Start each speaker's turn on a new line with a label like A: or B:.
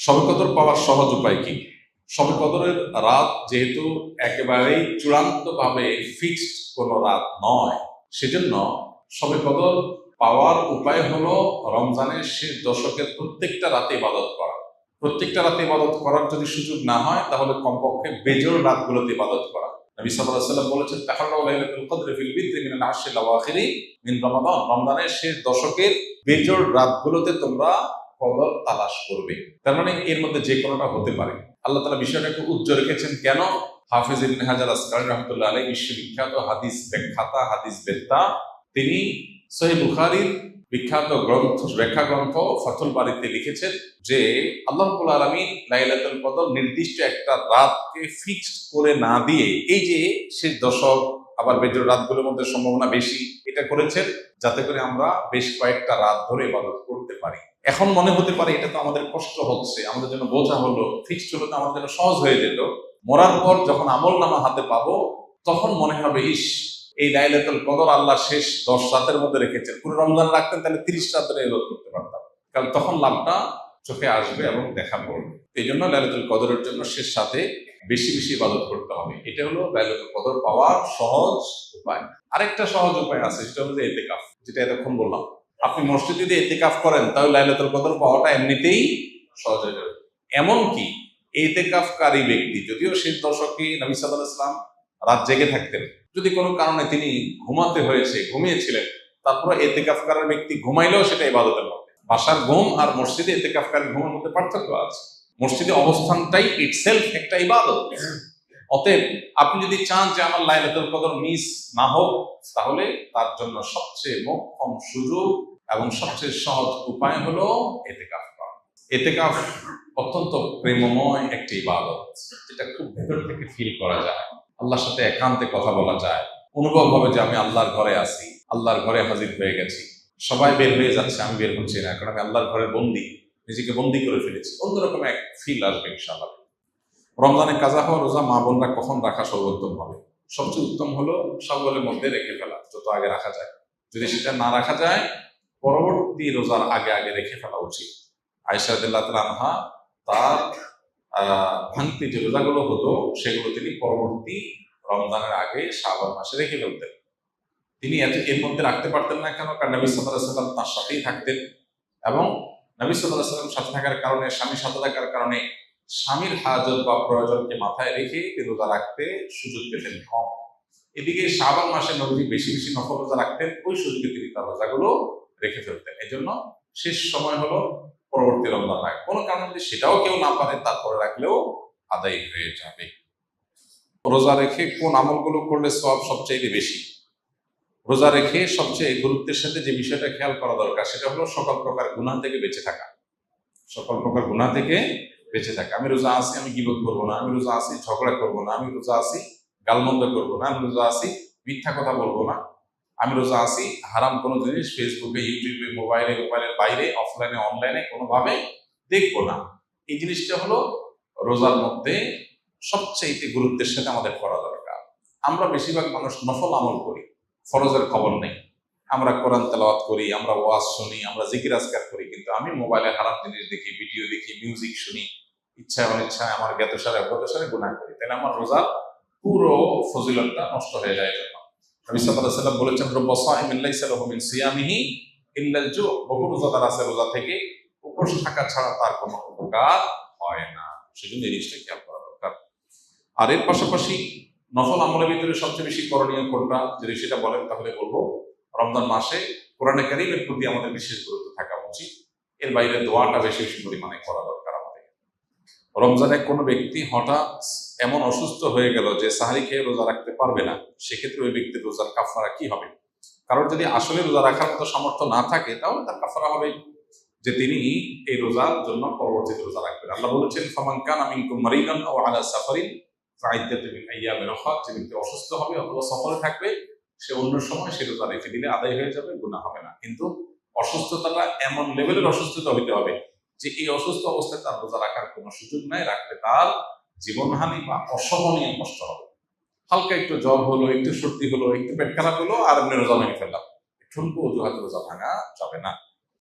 A: শবে কদর পাওয়ার সহজ উপায় কি? শবে কদরের রাত যেহেতু একেবারেই চূড়ান্তভাবে ফিক্সড কোনো রাত নয়, সেজন্য শবে কদর পাওয়ার উপায় হলো রমজানের শেষ দশকের প্রত্যেকটা রাতে ইবাদত করা। প্রত্যেকটা রাতে ইবাদত করার যদি সুযোগ না হয়, তাহলে কমপক্ষে বেজোড় রাতগুলোতে ইবাদত করা। নবী সাল্লাল্লাহু আলাইহি ওয়াসাল্লাম বলেছেন, তাহাররাউ লাইলাতুল কদরি ফিল বিদরি মিনাল আশরিল আওয়াখিরি মিন রমাদান। রমজানের শেষ দশকের বেজোড় রাতগুলোতে তোমরা কদর তালাশ করবে। তার মানে এর মধ্যে যে কোনোটা হতে পারে। আল্লাহ তাআলা বিষয়টা একটু উজ্জ্বল রেখেছেন কেন? হাফেজ ইবনে হাজার আসকারী রাহমাতুল্লাহ আলাইহি বিশ্ববিখ্যাত হাদিস ব্যাখ্যাতা, হাদিস বেত্তা, তিনি সহিহ বুখারীর বিখ্যাত ব্যাখ্যা গ্রন্থ ফাথুল বারীতে লিখেছেন যে আল্লাহ রাব্বুল আলামিন লাইলাতুল কদর নির্দিষ্ট একটা রাতকে ফিক্সড করে না দিয়ে, এই যে শেষ দশক আবার বেজোড় রাতগুলোর মধ্যে সম্ভাবনা বেশি, এটা করেছেন যাতে করে আমরা বেশ কয়েকটা রাত ধরে ইবাদত করতে পারি। এখন মনে হতে পারে এটা তো আমাদের কষ্ট হচ্ছে, আমাদের জন্য বোঝা হলো, ফিক্সড হলো তো আমাদের জন্য সহজ হয়ে যেত। মরার পর যখন আমল নামা হাতে পাবো, তখন মনে হবে ইস, এই লাইলাতুল কদর আল্লাহ শেষ 10 রাতের মধ্যে রেখেছেন। পুরো রমজান রাখতেন তাহলে 30 রাত ধরে ইবাদত করতে পারতাম, কারণ তখন লাভটা চোখে আসবে এবং দেখা পড়বে। এই জন্য লাইলাতুল কদরের জন্য শেষ সাথে বেশি বেশি ইবাদত করতে হবে। এটা হলো লাইলাতুল কদর পাওয়ার সহজ উপায়। আরেকটা সহজ উপায় আছে, সেটা হলো ইতিকাফ, যেটা এতক্ষণ বললাম। আপনি মসজিদে যদি ইতিকাফ করেন, তাহলে লাইলাতুল কদর পাওয়াটা এমনিতেই সহজ হয়ে যাবে। এমনকি ইতিকাফকারী ব্যক্তি, যদিও শেষ দশকে নবী সাল্লাল্লাহু আলাইহি ওয়াসাল্লাম রাত জেগে থাকতেন, যদি কোনো কারণে তিনি ঘুমাতে হয়েছে, ঘুমিয়েছিলেন, তারপরে ইতিকাফকারী ব্যক্তি ঘুমাইলেও সেটা ইবাদতের মধ্যে। বাসার ঘুম আর মসজিদে ইতিকাফকারী ঘুমের মধ্যে পার্থক্য আছে। মসজিদে অবস্থানটাই ইটসেলফ একটা ইবাদত। অতএব আপনি যদি চান যে আমার লাইলাতুল কদর মিস না হোক, তাহলে তার জন্য সবচেয়ে মোক্ষম সুযোগ এবং সবচেয়ে সহজ উপায় হলো ইতিকাফ করা। ইতিকাফ অত্যন্ত প্রেমময় একটি ইবাদত, যেটা খুব ভেতর থেকে ফিল করা যায়। আল্লাহর সাথে একান্তে কথা বলা যায়, অনুভব হবে যে আমি আল্লাহর ঘরে আছি, আল্লাহর ঘরে হাজির হয়ে গেছি। সবাই বের হয়ে যাচ্ছে, আমি বের হচ্ছি না, কারণ আমি আল্লাহর ঘরে বন্দী, নিজেকে বন্দী করে ফেলেছি। অন্যরকম এক ফিল আসবে ইনশাআল্লাহ। রমজানে কাজা হওয়া রোজা মা বোনরা কখন রাখা সর্বোত্তম হবে? সবচেয়ে উত্তম হলো সওয়ালের মধ্যে রেখে ফেলা, যত আগে রাখা যায়। যদি সেটা না রাখা যায়, পরবর্তী রোজার আগে আগে রেখে ফেলা উচিত। আয়েশা রাদিয়াল্লাহু তাআলা আনহা তার ভাঙতি যে রোজাগুলো হতো, সেগুলো তিনি পরবর্তী রমজানের আগে শাবান মাসে রেখে ফেলতেন। তিনি এর মধ্যে রাখতে পারতেন না কেন? কারণ নবী সাল্লাল্লাহু আলাইহি ওয়াসাল্লাম তার সাথেই থাকতেন, এবং নবী সাল্লাল্লাহু আলাইহি ওয়াসাল্লাম সাথে থাকার কারণে, স্বামীর সাথে থাকার কারণে স্বামীর হাজত বা প্রয়োজনকে মাথায় রেখে রোজা রাখতে সুযোগ পেতেন কম। এদিকে শাবান মাসে নবী বেশি বেশি নফল রোজা রাখতেন, ওই সুযোগে তিনি তার রোজাগুলো রেখে ফেলতেন। এই জন্য শেষ সময় হলো পরবর্তী রমজান রাখা। কোনো কারণে যদি সেটাও কেউ না পারে, তারপরে রাখলেও আদায় হয়ে যাবে। রোজা রেখে কোন আমলগুলো করলে সওয়াব সবচেয়ে বেশি? রোজা রেখে সবচেয়ে গুরুত্বের সাথে যে বিষয়টা খেয়াল করা দরকার, সেটা হলো সকল প্রকার গুনাহ থেকে বেঁচে থাকা। সকল প্রকার গুনাহ থেকে বেঁচে থাকা। আমি রোজা আছি, আমি গীবত করবো না, আমি রোজা আছি ঝগড়া করবো না, আমি রোজা আছি গালমন্দ করবো না, আমি রোজা আছি মিথ্যা কথা বলবো না, আমি রোজা আছি হারাম কোনো জিনিস ফেসবুকে, ইউটিউবে, মোবাইলের বাইরে, অফলাইনে, অনলাইনে কোনোভাবে দেখবো না। এই জিনিসটা হলো রোজার মধ্যে সবচেয়ে গুরুত্বের সাথে আমাদের করা দরকার। আমরা বেশিরভাগ মানুষ নফল আমল করি, ফরজের খবর নেই। আমরা কোরআন তেলাওয়াত করি, আমরা ওয়াজ শুনি, আমরা জিকির আজকার করি, কিন্তু আমি মোবাইলে হারাম জিনিস দেখি, ভিডিও দেখি, মিউজিক শুনি, ইচ্ছায় অনিচ্ছায় আমার জ্ঞাতসারে অজ্ঞাতসারে গুনাহ করি, তাহলে আমার রোজার পুরো ফজিলতটা নষ্ট হয়ে যায়। নবী সাল্লাল্লাহু আলাইহি ওয়াসাল্লাম বলেছেন, রব্বা সাইমিন লাইসা লাহু মিন সিয়ামিহি ইল্লাল জু। বহু রোজাদার আছে, রোজা থেকে উপোস থাকা ছাড়া তার কোনো উপকার হয় না। সেজন্য এই জিনিসটা খেয়াল করা দরকার। আর এর পাশাপাশি নফল আমলের ভিতরে সবচেয়ে বেশি করণীয় কোনটা, যদি সেটা বলেন তাহলে বলবো রমজান মাসে কোরআনে কারীমের প্রতি আমাদের বিশেষ গুরুত্ব থাকা উচিত। এর বাইরে দোয়াটা বেশি বেশি পরিমাণে করা দরকার আমাদের। রমজানে কোনো ব্যক্তি হঠাৎ এমন অসুস্থ হয়ে গেল যে সাহরি খেয়ে রোজা রাখতে পারবে না, সেক্ষেত্রে ওই ব্যক্তির রোজার কাফারা কি হবে? কারণ যদি আসলে রোজা রাখার মতো সামর্থ্য না থাকে, তাহলে তার কাফারা হবে যে তিনি এই রোজার জন্য পরবর্তীতে রোজা রাখবেন। আল্লাহ বলেছেন, ফামান কানা মিনকুম মারিদান আও আলা সাফারিন ফাইদ্দাতুম মিন আইয়ামিন উখরা। যে ব্যক্তি অসুস্থ হবে অথবা সফরে থাকবে, সে অন্য সময় সে রোজা রেখে দিলে আদায় হয়ে যাবে, গুনাহ হবে না। কিন্তু অসুস্থতাটা এমন লেভেলের অসুস্থতা হইতে হবে যে এই অসুস্থ অবস্থায় তার রোজা রাখার কোনো সুযোগ নাই, রাখলে তার জীবনহানি বা অসহনীয় কষ্ট হবে। হালকা একটু জ্বর হলো, একটু সর্দি হলো, একটু পেট খারাপ হলো, আর এমনি রোজা ভেঙে ফেললাম, ঠুনকো অজুহাতে রোজা ভাঙা যাবে না।